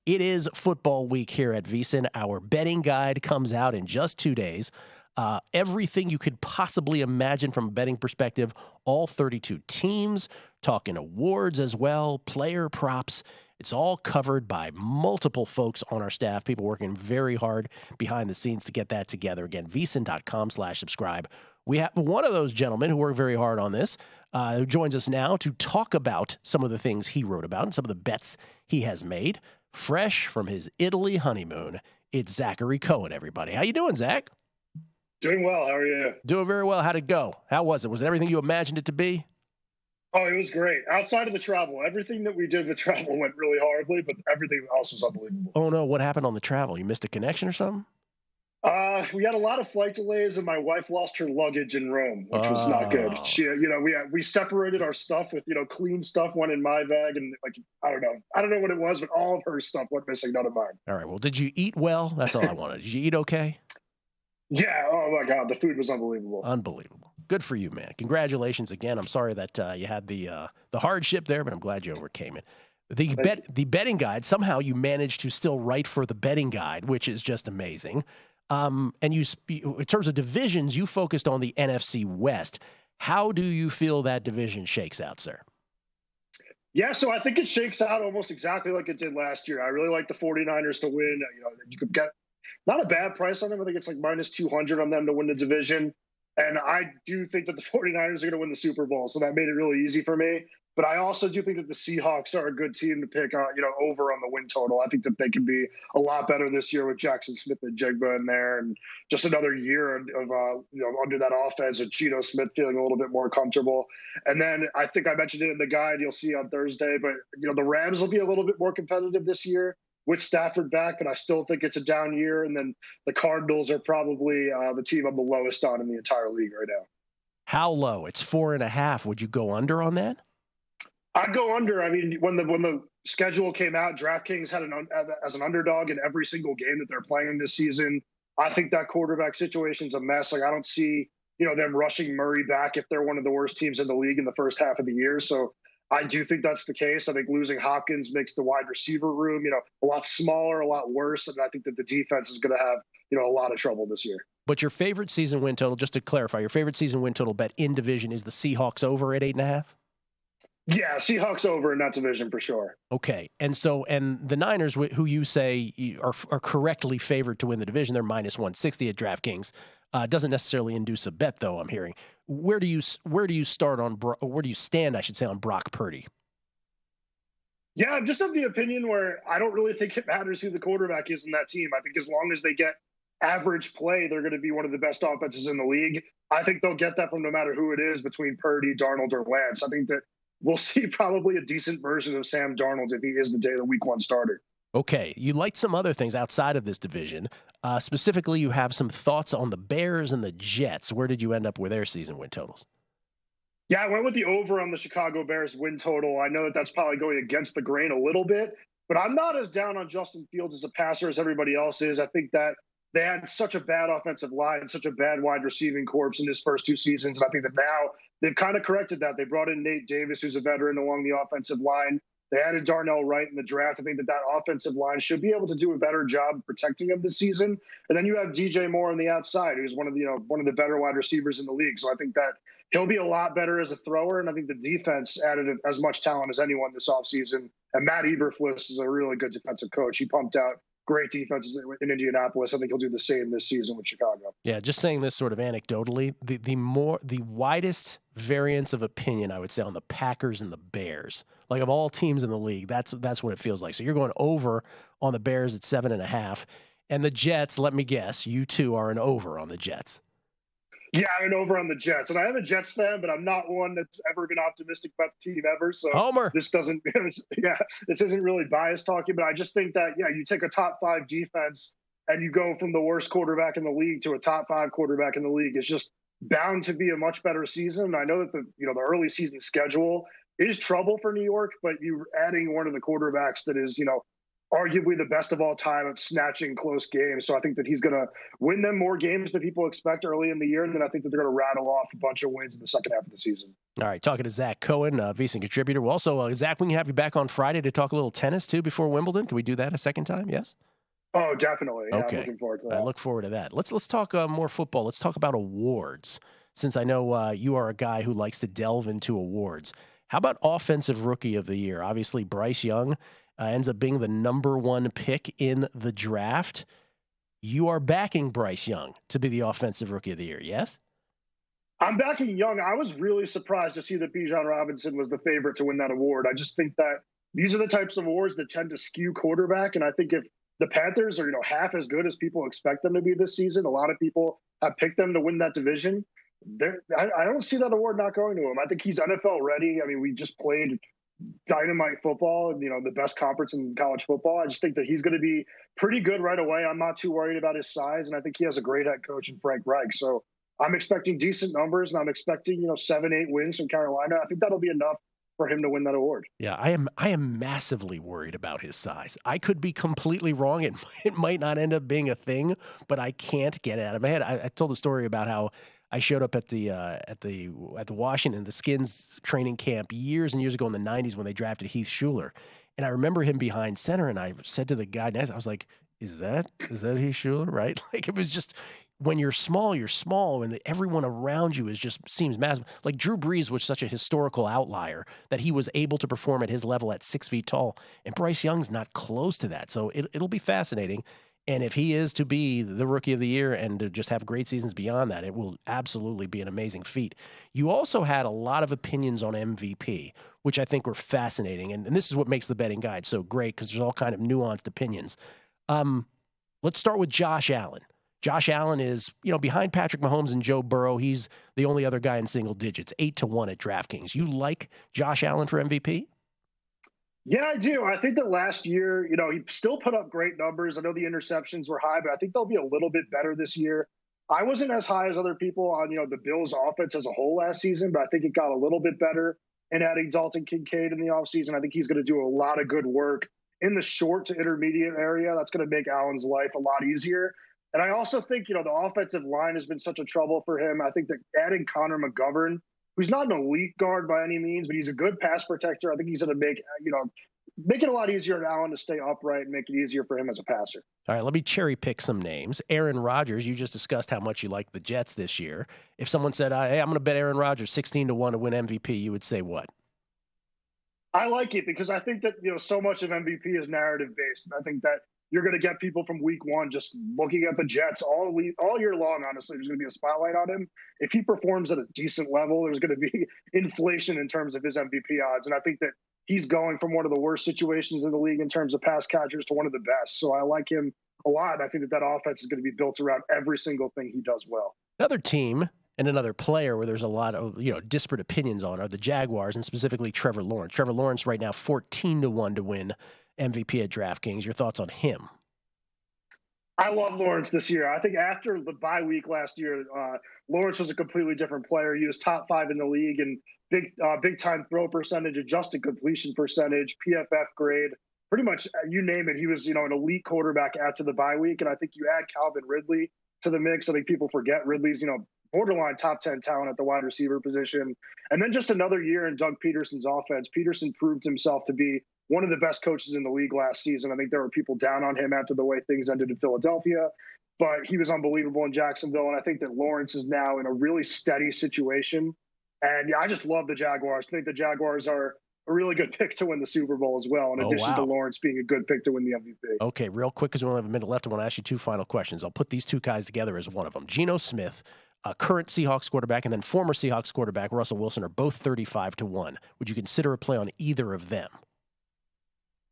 It is football week here at VSiN. Our betting guide comes out in just 2 days. Everything you could possibly imagine from a betting perspective, all 32 teams, talking awards as well, player props. It's all covered by multiple folks on our staff, people working very hard behind the scenes to get that together. Again, VSiN.com/subscribe. We have one of those gentlemen who worked very hard on this, who joins us now to talk about some of the things he wrote about and some of the bets he has made. Fresh from his Italy honeymoon, it's Zachary Cohen, everybody. How you doing, Zach? Doing well. How are you? Doing very well. How'd it go? How was it? Was it everything you imagined it to be? Oh, it was great. Outside of the travel, everything that we did with travel went really horribly, but everything else was unbelievable. Oh, no. What happened on the travel? You missed a connection or something? We had a lot of flight delays, and my wife lost her luggage in Rome, which was not good. She, we separated our stuff with, clean stuff went in my bag, and I don't know what it was, but all of her stuff went missing, none of mine. All right. Well, did you eat well? That's all I wanted. Did you eat okay? Yeah. Oh my God, the food was unbelievable. Unbelievable. Good for you, man. Congratulations again. I'm sorry that you had the hardship there, but I'm glad you overcame it. The betting guide, somehow you managed to still write for the betting guide, which is just amazing. And in terms of divisions, you focused on the NFC West. How do you feel that division shakes out, sir? Yeah, so I think it shakes out almost exactly like it did last year. I really like the 49ers to win. You could get not a bad price on them. I think it's like minus 200 on them to win the division. And I do think that the 49ers are going to win the Super Bowl. So that made it really easy for me. But I also do think that the Seahawks are a good team to pick over on the win total. I think that they can be a lot better this year with Jackson Smith and Jigba in there, and just another year of under that offense with Geno Smith feeling a little bit more comfortable. And then I think I mentioned it in the guide you'll see on Thursday, but the Rams will be a little bit more competitive this year with Stafford back, but I still think it's a down year. And then the Cardinals are probably the team I'm the lowest on in the entire league right now. How low? It's 4.5. Would you go under on that? I'd go under. I mean, when the schedule came out, DraftKings had as an underdog in every single game that they're playing this season. I think that quarterback situation's a mess. I don't see, them rushing Murray back if they're one of the worst teams in the league in the first half of the year. So I do think that's the case. I think losing Hopkins makes the wide receiver room, a lot smaller, a lot worse. And I think that the defense is going to have, a lot of trouble this year. But your favorite season win total, just to clarify, your favorite season win total bet in division is the Seahawks over at 8.5? Yeah, Seahawks over in that division for sure. Okay, and the Niners, who you say are correctly favored to win the division, they're minus 160 at DraftKings. Doesn't necessarily induce a bet, though. I'm hearing. Where do you stand? I should say on Brock Purdy. Yeah, I'm just of the opinion where I don't really think it matters who the quarterback is in that team. I think as long as they get average play, they're going to be one of the best offenses in the league. I think they'll get that from no matter who it is between Purdy, Darnold, or Lance. I think that we'll see probably a decent version of Sam Darnold if he is the week one starter. Okay, you liked some other things outside of this division. Specifically, you have some thoughts on the Bears and the Jets. Where did you end up with their season win totals? Yeah, I went with the over on the Chicago Bears win total. I know that that's probably going against the grain a little bit, but I'm not as down on Justin Fields as a passer as everybody else is. I think that they had such a bad offensive line, such a bad wide receiving corps in his first 2 seasons. And I think that now they've kind of corrected that. They brought in Nate Davis, who's a veteran along the offensive line. They added Darnell Wright in the draft. I think that offensive line should be able to do a better job protecting him this season. And then you have DJ Moore on the outside, who's one of the better wide receivers in the league. So I think that he'll be a lot better as a thrower. And I think the defense added as much talent as anyone this offseason. And Matt Eberflus is a really good defensive coach. He pumped out great defenses in Indianapolis. I think he'll do the same this season with Chicago. Yeah, just saying this sort of anecdotally, the widest variance of opinion, I would say, on the Packers and the Bears. Like of all teams in the league, that's what it feels like. So you're going over on the Bears at 7.5. And the Jets, let me guess, you two are an over on the Jets. Yeah, I'm an over on the Jets. And I am a Jets fan, but I'm not one that's ever been optimistic about the team ever. So Homer. This isn't really bias talking, but I just think that, you take a top 5 defense and you go from the worst quarterback in the league to a top 5 quarterback in the league. It's just bound to be a much better season. I know that the early season schedule is trouble for New York, but you're adding one of the quarterbacks that is, arguably the best of all time at snatching close games. So I think that he's going to win them more games than people expect early in the year. And then I think that they're going to rattle off a bunch of wins in the second half of the season. All right, talking to Zach Cohen, VSiN contributor. Well, also, Zach, we can have you back on Friday to talk a little tennis, too, before Wimbledon. Can we do that a second time? Yes? Oh, definitely. Yeah, okay. I'm looking forward to that. I look forward to that. Let's talk more football. Let's talk about awards, since I know you are a guy who likes to delve into awards. How about Offensive Rookie of the Year? Obviously, Bryce Young ends up being the number one pick in the draft. You are backing Bryce Young to be the Offensive Rookie of the Year, yes? I'm backing Young. I was really surprised to see that Bijan Robinson was the favorite to win that award. I just think that these are the types of awards that tend to skew quarterback. And I think if the Panthers are, half as good as people expect them to be this season, a lot of people have picked them to win that division. I don't see that award not going to him. I think he's NFL ready. I mean, we just played dynamite football, the best conference in college football. I just think that he's going to be pretty good right away. I'm not too worried about his size, and I think he has a great head coach in Frank Reich. So I'm expecting decent numbers, and I'm expecting 7-8 wins from Carolina. I think that'll be enough for him to win that award. Yeah, I am massively worried about his size. I could be completely wrong. It might not end up being a thing, but I can't get it out of my head. I told a story about how I showed up at the Washington, the Skins training camp years and years ago in the 90s when they drafted Heath Schuler. And I remember him behind center, and I said to the guy next, I was like, is that Heath Schuler, right? Like, it was just, when you're small, and everyone around you seems massive. Like Drew Brees was such a historical outlier that he was able to perform at his level at 6 feet tall, and Bryce Young's not close to that. So it'll be fascinating. And if he is to be the Rookie of the Year and to just have great seasons beyond that, it will absolutely be an amazing feat. You also had a lot of opinions on MVP, which I think were fascinating. And this is what makes the betting guide so great, because there's all kind of nuanced opinions. Let's start with Josh Allen. Josh Allen is, behind Patrick Mahomes and Joe Burrow, he's the only other guy in single digits, 8-1 at DraftKings. You like Josh Allen for MVP? Yeah, I do. I think that last year, he still put up great numbers. I know the interceptions were high, but I think they'll be a little bit better this year. I wasn't as high as other people on, the Bills offense as a whole last season, but I think it got a little bit better in adding Dalton Kincaid in the offseason. I think he's going to do a lot of good work in the short to intermediate area. That's going to make Allen's life a lot easier. And I also think, the offensive line has been such a trouble for him. I think that adding Connor McGovern, who's not an elite guard by any means, but he's a good pass protector, I think he's going to make it a lot easier for Allen to stay upright and make it easier for him as a passer. All right, let me cherry pick some names. Aaron Rodgers, you just discussed how much you like the Jets this year. If someone said, hey, I'm going to bet Aaron Rodgers 16-1 to win MVP, you would say what? I like it because I think that, so much of MVP is narrative based. And I think that you're going to get people from week one just looking at the Jets all year long. Honestly, there's going to be a spotlight on him. If he performs at a decent level, there's going to be inflation in terms of his MVP odds. And I think that he's going from one of the worst situations in the league in terms of pass catchers to one of the best. So I like him a lot. I think that offense is going to be built around every single thing he does well. Another team and another player where there's a lot of disparate opinions on are the Jaguars, and specifically Trevor Lawrence. Trevor Lawrence right now 14-1 to win MVP at DraftKings. Your thoughts on him? I love Lawrence this year. I think after the bye week last year, Lawrence was a completely different player. He was top 5 in the league in big time throw percentage, adjusted completion percentage, PFF grade, pretty much you name it. He was, an elite quarterback after the bye week. And I think you add Calvin Ridley to the mix. I think people forget Ridley's, borderline top 10 talent at the wide receiver position. And then just another year in Doug Peterson's offense. Peterson proved himself to be one of the best coaches in the league last season. I think there were people down on him after the way things ended in Philadelphia, but he was unbelievable in Jacksonville. And I think that Lawrence is now in a really steady situation. And yeah, I just love the Jaguars. I think the Jaguars are a really good pick to win the Super Bowl as well, in addition to Lawrence being a good pick to win the MVP. Okay, real quick, because we only have a minute left, I want to ask you 2 final questions. I'll put these 2 guys together as one of them. Geno Smith, current Seahawks quarterback, and then former Seahawks quarterback Russell Wilson are both 35-1. Would you consider a play on either of them?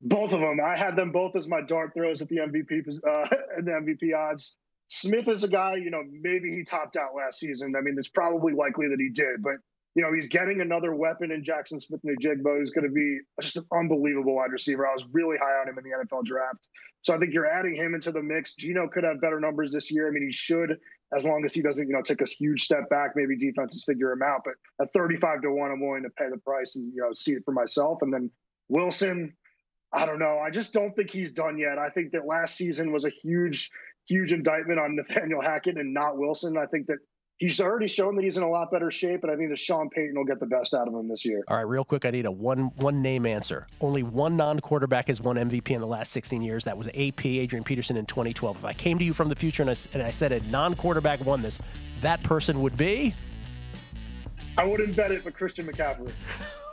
Both of them. I had them both as my dart throws at the MVP odds. Smith is a guy, maybe he topped out last season. I mean, it's probably likely that he did, but he's getting another weapon in Jackson Smith-Njigba, who's going to be just an unbelievable wide receiver. I was really high on him in the NFL draft. So I think you're adding him into the mix. Geno could have better numbers this year. I mean, he should, as long as he doesn't, take a huge step back. Maybe defenses figure him out. But at 35-1, I'm willing to pay the price and, see it for myself. And then Wilson, I don't know. I just don't think he's done yet. I think that last season was a huge indictment on Nathaniel Hackett and not Wilson. I think that he's already shown that he's in a lot better shape, but I think that Sean Payton will get the best out of him this year. All right, real quick, I need a one name answer. Only one non-quarterback has won MVP in the last 16 years. That was AP, Adrian Peterson, in 2012. If I came to you from the future and I said a non-quarterback won this, that person would be? I wouldn't bet it, but Christian McCaffrey.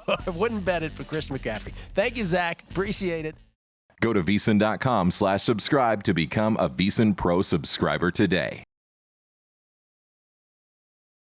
I wouldn't bet it for Christian McCaffrey. Thank you, Zach. Appreciate it. Go to VSiN.com/subscribe to become a VSiN Pro subscriber today.